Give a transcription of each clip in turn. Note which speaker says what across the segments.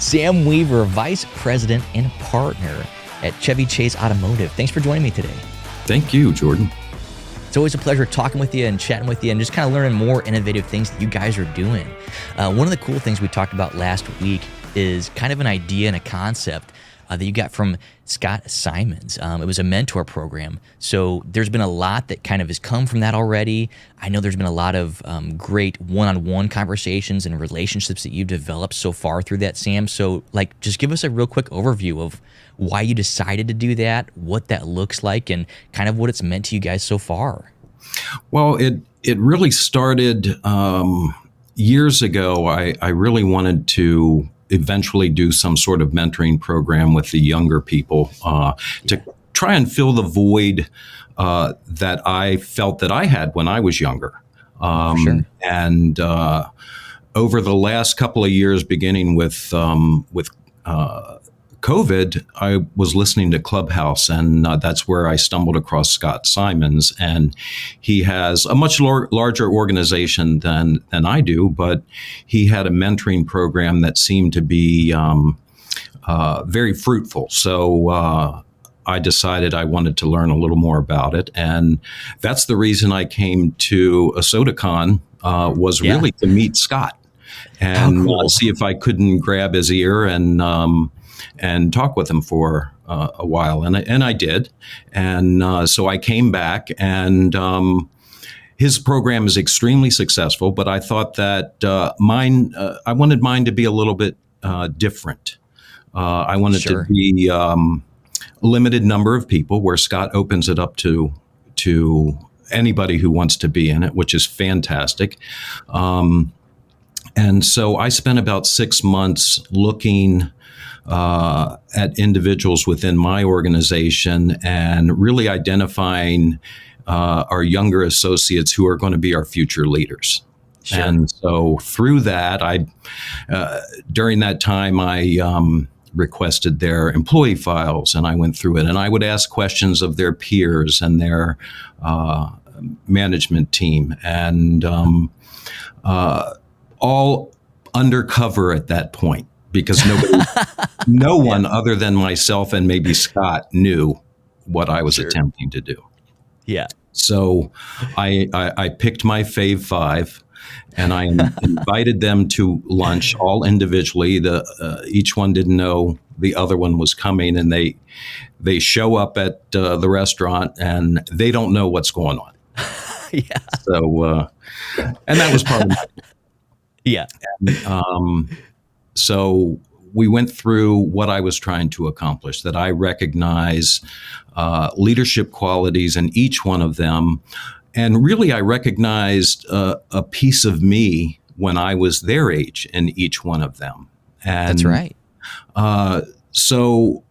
Speaker 1: Sam Weaver, Vice President and Partner at Chevy Chase Automotive. Thanks for joining me today.
Speaker 2: Thank you, Jordan.
Speaker 1: It's always a pleasure talking with you and chatting with you and just kind of learning more innovative things that you guys are doing. One of the cool things we talked about last week is kind of an idea and a concept that you got from Scott Simons. It was a mentor program. So there's been a lot that kind of has come from that already. I know there's been a lot of great one-on-one conversations and relationships that you've developed so far through that, Sam. So just give us a real quick overview of why you decided to do that, what that looks like, and kind of what it's meant to you guys so far.
Speaker 2: Well, it really started years ago. I really wanted to eventually do some sort of mentoring program with the younger people to try and fill the void that I felt that I had when I was younger.
Speaker 1: Sure.
Speaker 2: And over the last couple of years, beginning with COVID, I was listening to Clubhouse, and that's where I stumbled across Scott Simons. And he has a much larger organization than I do, but he had a mentoring program that seemed to be very fruitful. So I decided I wanted to learn a little more about it. And that's the reason I came to ASOTU CON, was really to meet Scott and see if I couldn't grab his ear and talk with him for a while. And I did. And so I came back, and his program is extremely successful, but I thought that I wanted mine to be a little bit different. I wanted to be a limited number of people, where Scott opens it up to anybody who wants to be in it, which is fantastic. And so I spent about 6 months looking at individuals within my organization and really identifying our younger associates who are going to be our future leaders.
Speaker 1: Sure.
Speaker 2: And so through that, during that time, I requested their employee files, and I went through it, and I would ask questions of their peers and their management team, and all undercover at that point, because no one other than myself and maybe Scott knew what I was attempting to do.
Speaker 1: Yeah.
Speaker 2: So I picked my fave five, and I invited them to lunch, all individually. Each one didn't know the other one was coming, and they show up at the restaurant, and they don't know what's going on.
Speaker 1: Yeah.
Speaker 2: So and that was part of it.
Speaker 1: Yeah.
Speaker 2: So we went through what I was trying to accomplish, that I recognize leadership qualities in each one of them. And really, I recognized a piece of me when I was their age in each one of them. And
Speaker 1: that's right.
Speaker 2: So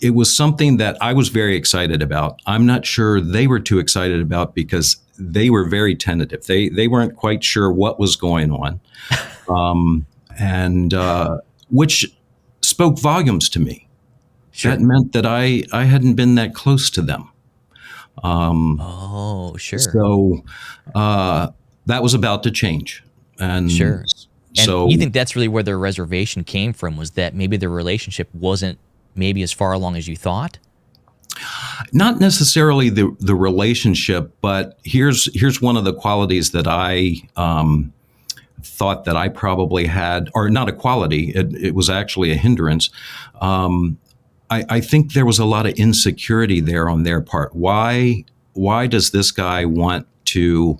Speaker 2: it was something that I was very excited about. I'm not sure they were too excited about, because they were very tentative. They weren't quite sure what was going on. And which spoke volumes to me. Sure. That meant that I hadn't been that close to them.
Speaker 1: Sure.
Speaker 2: So that was about to change. And
Speaker 1: sure.
Speaker 2: So
Speaker 1: and you think that's really where the reservation came from, was that maybe the relationship wasn't maybe as far along as you thought?
Speaker 2: Not necessarily the relationship, but here's one of the qualities that I thought that I probably had, or not a quality, it was actually a hindrance. I think there was a lot of insecurity there on their part. Why does this guy want to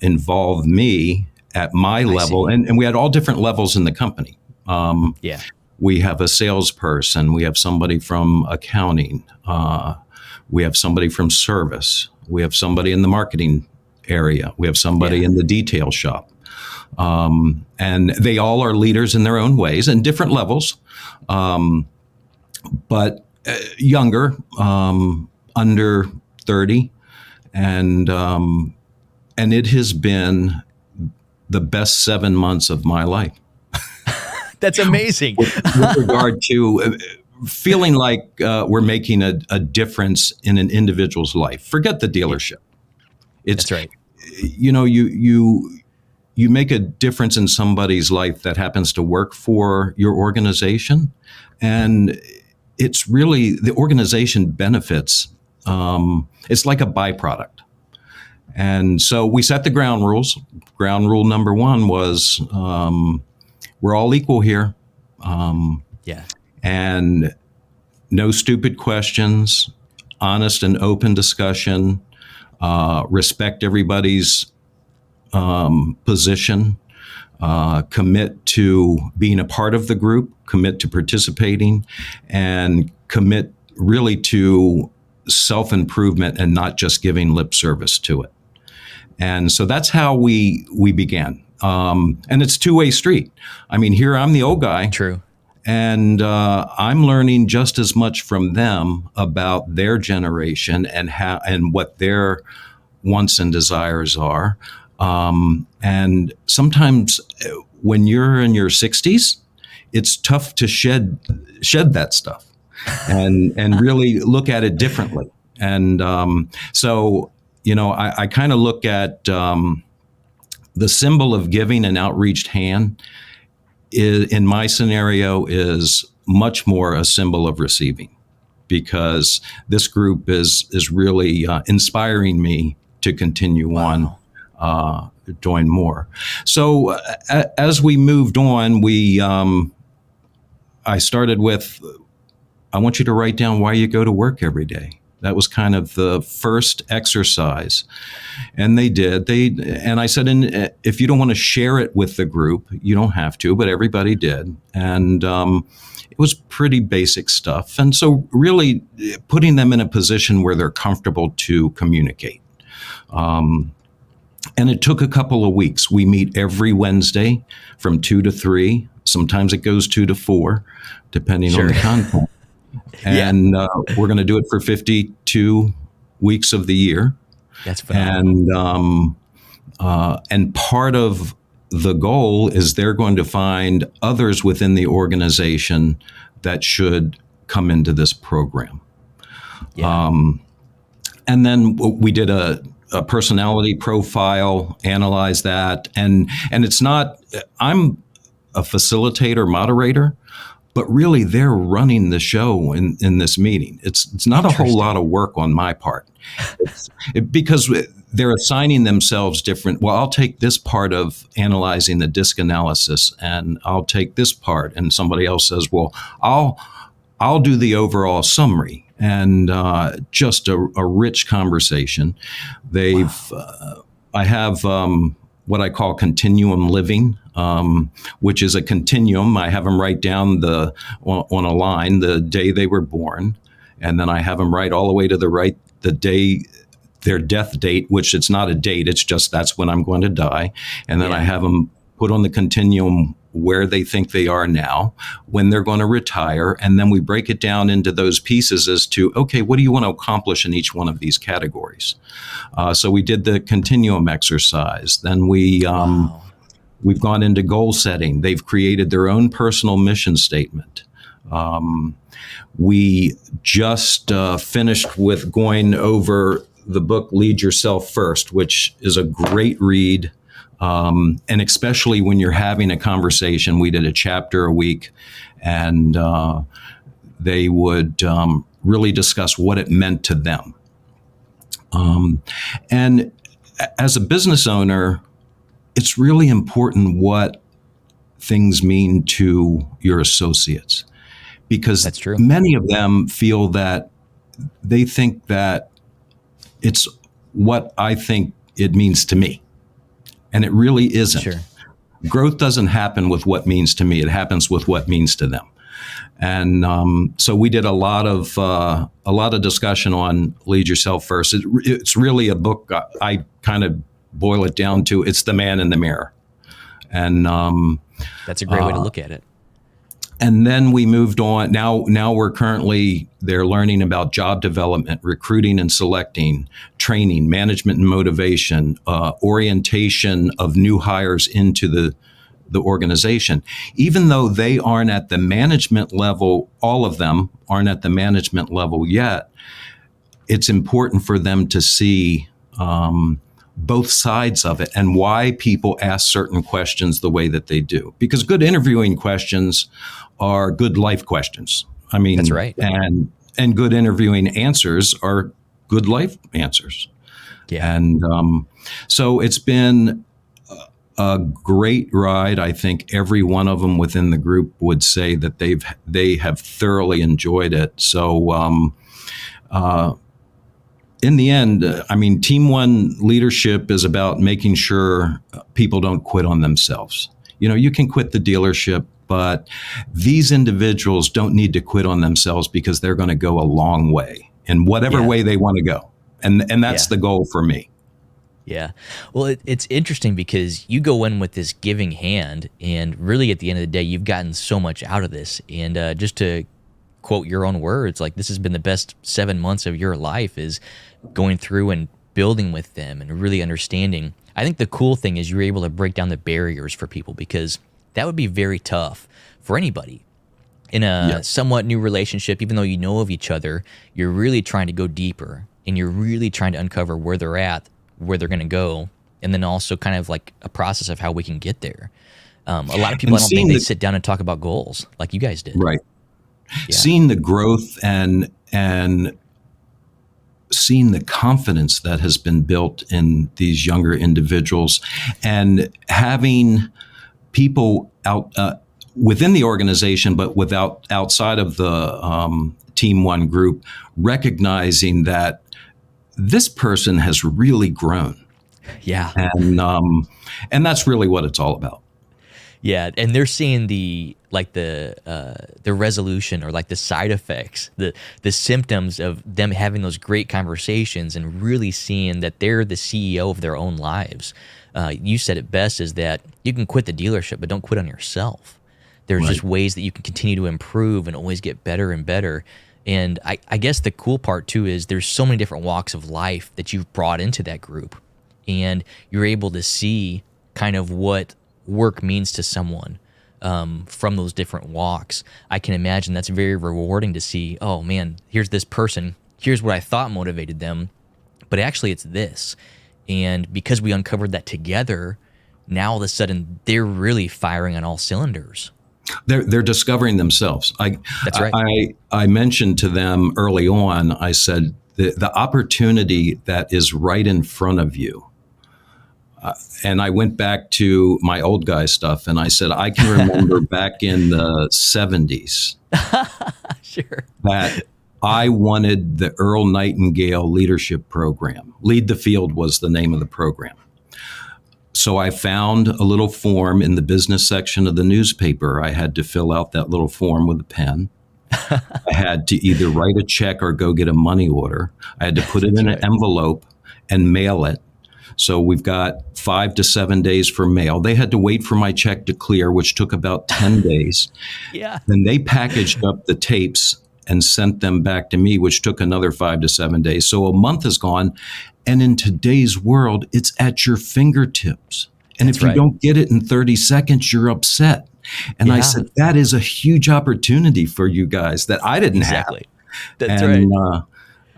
Speaker 2: involve me at my level? And we had all different levels in the company. We have a salesperson, we have somebody from accounting, we have somebody from service, we have somebody in the marketing area, we have somebody in the detail shop. And they all are leaders in their own ways and different levels, but younger, under 30. And it has been the best 7 months of my life.
Speaker 1: That's amazing.
Speaker 2: with regard to feeling like we're making a difference in an individual's life. Forget the dealership.
Speaker 1: That's right.
Speaker 2: You know, you make a difference in somebody's life that happens to work for your organization. And it's really, the organization benefits. It's like a byproduct. And so we set the ground rules. Ground rule number one was we're all equal here.
Speaker 1: Yeah.
Speaker 2: And no stupid questions, honest and open discussion, respect everybody's position, commit to being a part of the group, commit to participating, and commit really to self-improvement and not just giving lip service to it. And so that's how we began. And it's a two-way street. I mean, here I'm the old guy.
Speaker 1: True.
Speaker 2: And I'm learning just as much from them about their generation and how and what their wants and desires are. And sometimes when you're in your 60s, it's tough to shed that stuff and really look at it differently. And so, I kind of look at the symbol of giving an outreached hand in my scenario is much more a symbol of receiving, because this group is really inspiring me to continue on doing more. So as we moved on, I started with, I want you to write down why you go to work every day. That was kind of the first exercise. And they did. And I said, if you don't want to share it with the group, you don't have to, but everybody did. And it was pretty basic stuff. And so really putting them in a position where they're comfortable to communicate. And it took a couple of weeks. We meet every Wednesday from 2 to 3. Sometimes it goes 2 to 4, depending on the content. And we're going to do it for 52 weeks of the year.
Speaker 1: That's phenomenal.
Speaker 2: And part of the goal is they're going to find others within the organization that should come into this program.
Speaker 1: Yeah.
Speaker 2: And then we did a personality profile, analyze that. And it's not, I'm a facilitator, moderator, but really they're running the show in this meeting. It's not a whole lot of work on my part because they're assigning themselves different. Well, I'll take this part of analyzing the disc analysis and I'll take this part. And somebody else says, well, I'll do the overall summary, and just a rich conversation. I have what I call continuum living, which is a continuum. I have them write down on a line the day they were born, and then I have them write all the way to the right the day their death date, which it's not a date, it's just that's when I'm going to die. And then I have them put on the continuum where they think they are now, when they're going to retire, and then we break it down into those pieces as to, okay, what do you want to accomplish in each one of these categories? So we did the continuum exercise. Then we've gone into goal setting. They've created their own personal mission statement. We just finished with going over the book Lead Yourself First, which is a great read. And especially when you're having a conversation, we did a chapter a week, and they would really discuss what it meant to them. And as a business owner, it's really important what things mean to your associates, because
Speaker 1: that's true.
Speaker 2: Many of them feel that they think that it's what I think it means to me. And it really isn't.
Speaker 1: Sure.
Speaker 2: Growth doesn't happen with what means to me. It happens with what means to them. And so we did a lot of discussion on Lead Yourself First. It's really a book. I kind of boil it down to, it's the man in the mirror. And
Speaker 1: that's a great way to look at it.
Speaker 2: And then we moved on. Now they're learning about job development, recruiting and selecting, training, management and motivation, orientation of new hires into the organization. Even though they aren't at the management level, all of them aren't at the management level yet, it's important for them to see both sides of it and why people ask certain questions the way that they do. Because good interviewing questions are good life questions. I mean,
Speaker 1: That's right.
Speaker 2: And good interviewing answers are good life answers.
Speaker 1: Yeah.
Speaker 2: And so it's been a great ride. I think every one of them within the group would say that they have thoroughly enjoyed it. So in the end, I mean, Team One leadership is about making sure people don't quit on themselves. You know, you can quit the dealership, but these individuals don't need to quit on themselves because they're going to go a long way in whatever way they want to go. And that's the goal for me.
Speaker 1: Yeah. Well, it's interesting because you go in with this giving hand, and really at the end of the day, you've gotten so much out of this. And just to quote your own words, like, this has been the best 7 months of your life, is going through and building with them and really understanding. I think the cool thing is you're able to break down the barriers for people, because that would be very tough for anybody in a somewhat new relationship. Even though you know of each other, you're really trying to go deeper, and you're really trying to uncover where they're at, where they're going to go, and then also kind of like a process of how we can get there. A lot of people, I don't think they sit down and talk about goals like you guys did.
Speaker 2: Right.
Speaker 1: Yeah.
Speaker 2: Seeing the growth and seeing the confidence that has been built in these younger individuals, and having people out within the organization, but outside of the Team One group, recognizing that this person has really grown.
Speaker 1: Yeah.
Speaker 2: And that's really what it's all about.
Speaker 1: Yeah, and they're seeing the resolution, or like the side effects, the symptoms of them having those great conversations, and really seeing that they're the CEO of their own lives. You said it best, is that you can quit the dealership, but don't quit on yourself. There's just ways that you can continue to improve and always get better and better. And I guess the cool part too is there's so many different walks of life that you've brought into that group, and you're able to see kind of what work means to someone from those different walks. I can imagine that's very rewarding to see, oh man, here's this person, here's what I thought motivated them, but actually it's this. And because we uncovered that together, now all of a sudden they're really firing on all cylinders.
Speaker 2: They're discovering themselves.
Speaker 1: That's right.
Speaker 2: I mentioned to them early on, I said, the opportunity that is right in front of you. And I went back to my old guy stuff, and I said, I can remember back in the 70s
Speaker 1: Sure.
Speaker 2: that I wanted the Earl Nightingale leadership program. Lead the Field was the name of the program. So I found a little form in the business section of the newspaper. I had to fill out that little form with a pen. I had to either write a check or go get a money order. I had to put it in an envelope and mail it. So we've got 5 to 7 days for mail. They had to wait for my check to clear, which took about 10 days.
Speaker 1: Yeah.
Speaker 2: Then they packaged up the tapes and sent them back to me, which took another 5 to 7 days. So a month is gone. And in today's world, it's at your fingertips. And if you don't get it in 30 seconds, you're upset. And I said, that is a huge opportunity for you guys that I didn't have.
Speaker 1: That's right.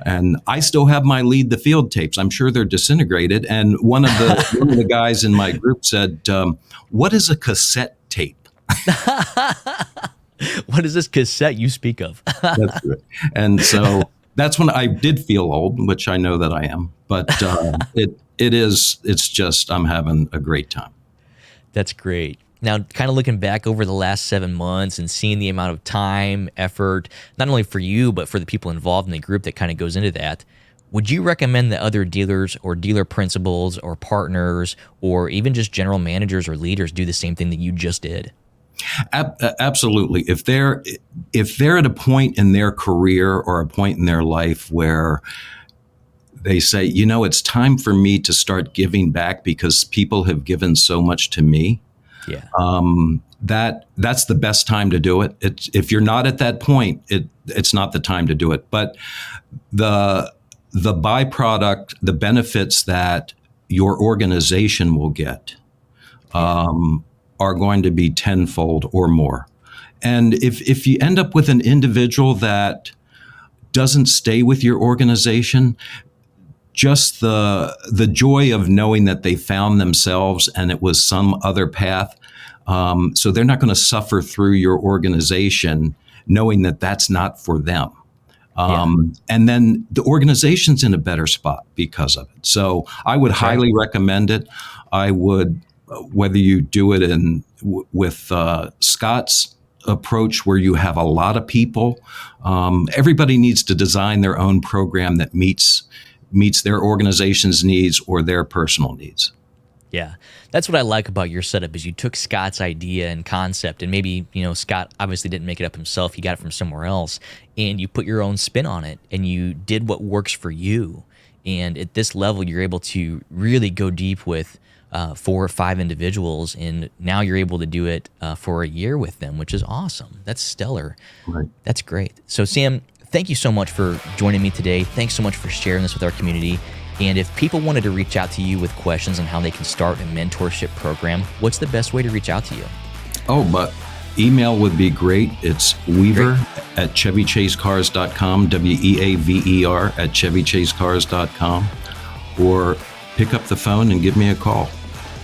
Speaker 2: And I still have my Lead the Field tapes. I'm sure they're disintegrated. And one of the guys in my group said, what is a cassette tape?
Speaker 1: What is this cassette you speak of?
Speaker 2: That's good. And so that's when I did feel old, which I know that I am. But it's just, I'm having a great time.
Speaker 1: That's great. Now, kind of looking back over the last 7 months and seeing the amount of time, effort, not only for you, but for the people involved in the group that kind of goes into that, would you recommend that other dealers or dealer principals or partners or even just general managers or leaders do the same thing that you just did?
Speaker 2: Absolutely. If they're at a point in their career or a point in their life where they say, you know, it's time for me to start giving back because people have given so much to me.
Speaker 1: Yeah.
Speaker 2: That's the best time to do it. If you're not at that point, it's not the time to do it. But the byproduct, the benefits that your organization will get are going to be tenfold or more. And if you end up with an individual that doesn't stay with your organization, just the joy of knowing that they found themselves and it was some other path. So they're not going to suffer through your organization knowing that that's not for them. And then the organization's in a better spot because of it. So I would highly recommend it. I would, whether you do it with Scott's approach where you have a lot of people, everybody needs to design their own program that meets their organization's needs or their personal needs.
Speaker 1: Yeah, that's what I like about your setup is you took Scott's idea and concept, and maybe, Scott obviously didn't make it up himself. He got it from somewhere else, and you put your own spin on it, and you did what works for you. And at this level, you're able to really go deep with 4 or 5 individuals, and now you're able to do it for a year with them, which is awesome. That's stellar.
Speaker 2: Right.
Speaker 1: That's great. So, Sam, thank you so much for joining me today. Thanks so much for sharing this with our community. And if people wanted to reach out to you with questions on how they can start a mentorship program, what's the best way to reach out to you?
Speaker 2: Oh, but email would be great. It's Weaver at ChevyChaseCars.com, WEAVER at ChevyChaseCars.com, or pick up the phone and give me a call,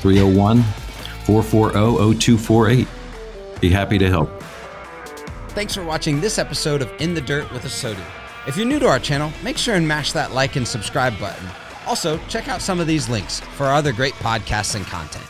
Speaker 2: 301-440-0248. Be happy to help.
Speaker 3: Thanks for watching this episode of In the Dirt with ASOTU. If you're new to our channel, make sure and mash that like and subscribe button. Also, check out some of these links for our other great podcasts and content.